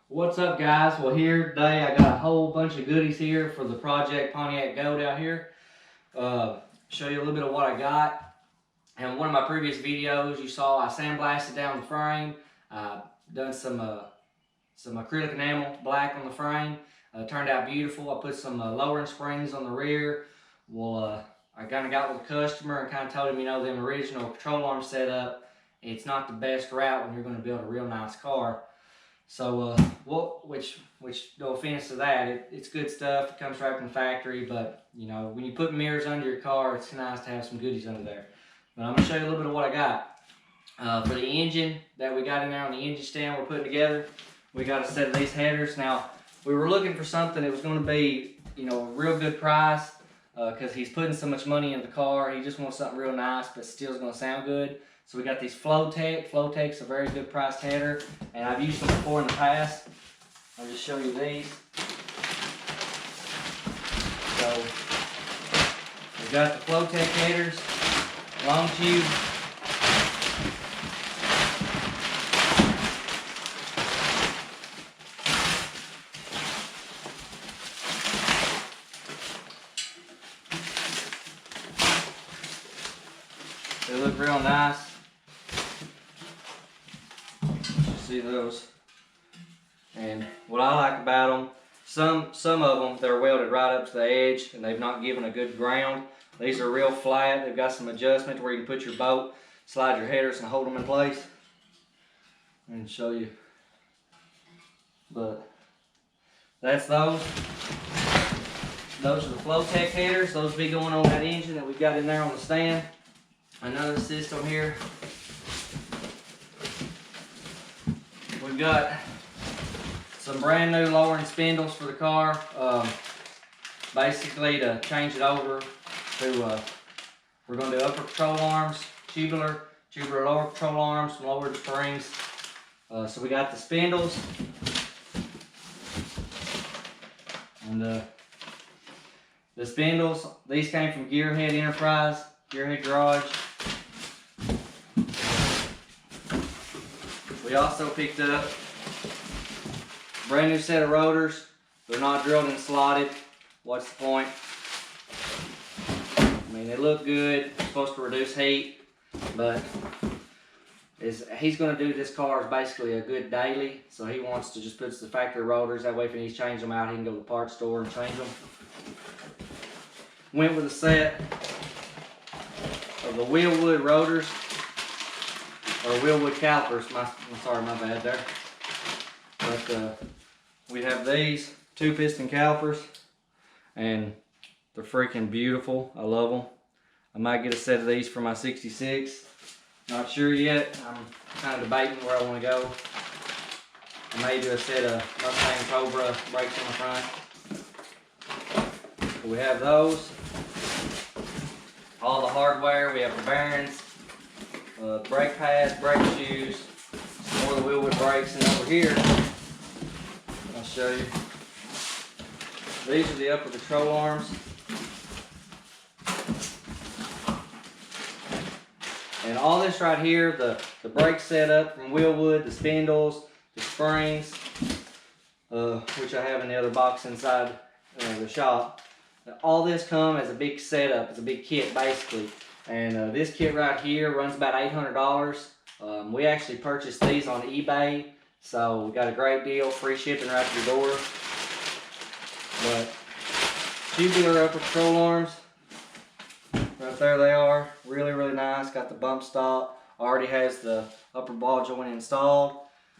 What's up, guys? Well, here today I got a whole bunch of goodies here for the Project Pontiac Gold out here. Show you a little bit of what I got. In one of my previous videos you saw I sandblasted down the frame. Done some acrylic enamel black on the frame. Turned out beautiful. I put some lowering springs on the rear. Well, I kind of got with the customer and kind of told him, them original control arm setup, it's not the best route when you're going to build a real nice car. So, which no offense to that, it's good stuff. It comes right from the factory, but when you put mirrors under your car, it's nice to have some goodies under there. But I'm gonna show you a little bit of what I got for the engine that we got in there on the engine stand we're putting together. We got a set of these headers. Now, we were looking for something that was going to be, a real good price because he's putting so much money in the car. He just wants something real nice, but still is going to sound good. So we got these Flowtech. Flowtech's a very good priced header, and I've used them before in the past. I'll just show you these. So we got the Flowtech headers, long tube. They look real nice. See those, and what I like about them, some of them they're welded right up to the edge and they've not given a good ground. These are real flat. They've got some adjustment where you can put your bolt, slide your headers and hold them in place and show you. But that's those are the Flowtech headers. Those will be going on that engine that we've got in there on the stand. Another system here, we've got some brand new lowering spindles for the car, basically to change it over to, we're going to do upper control arms, tubular lower control arms, some lowered springs. So we got the spindles, and the spindles, these came from Gearhead Enterprise, Gearhead Garage. We also picked up a brand new set of rotors. They're not drilled and slotted. What's the point? I mean, they look good. They're supposed to reduce heat, but he's going to do this car as basically a good daily. So he wants to just put the factory rotors. That way, if he needs to change them out, he can go to the parts store and change them. Went with a set of the wildwood rotors. Or wildwood calipers, sorry, my bad there. But we have these 2-piston calipers, and they're freaking beautiful. I love them. I might get a set of these for my 66. Not sure yet. I'm kind of debating where I want to go. I may do a set of Mustang Cobra brakes on the front. So we have those. All the hardware. We have the bearings. Brake pads, brake shoes, some more of the wheelwood brakes, and over here, I'll show you. These are the upper control arms. And all this right here, the brake setup from wheelwood, the spindles, the springs, which I have in the other box inside the shop. All this comes as a big setup, it's a big kit basically. And this kit right here runs about $800. We actually purchased these on eBay, so we got a great deal, free shipping right to your door. But tubular upper control arms, right there they are, really, really nice. Got the bump stop, already has the upper ball joint installed,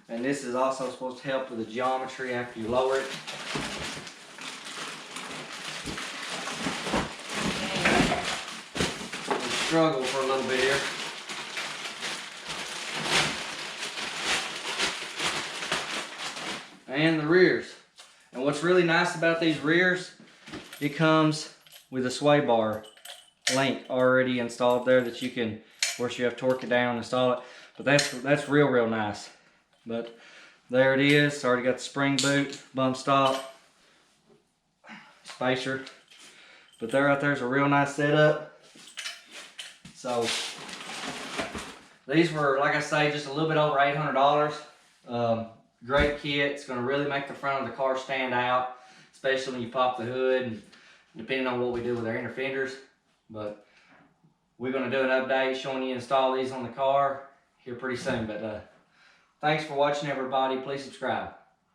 and this is also supposed to help with the geometry after you lower it. Struggle for a little bit here. And the rears. And what's really nice about these rears, it comes with a sway bar link already installed there that you can, of course you have to torque it down and install it, but that's real nice. But there it is. It's already got the spring boot, bump stop, spacer. But there right there's a real nice setup. So these were, like I say, just a little bit over $800. Great kit. It's going to really make the front of the car stand out, especially when you pop the hood and depending on what we do with our inner fenders. But we're going to do an update showing you install these on the car here pretty soon. But thanks for watching, everybody. Please subscribe.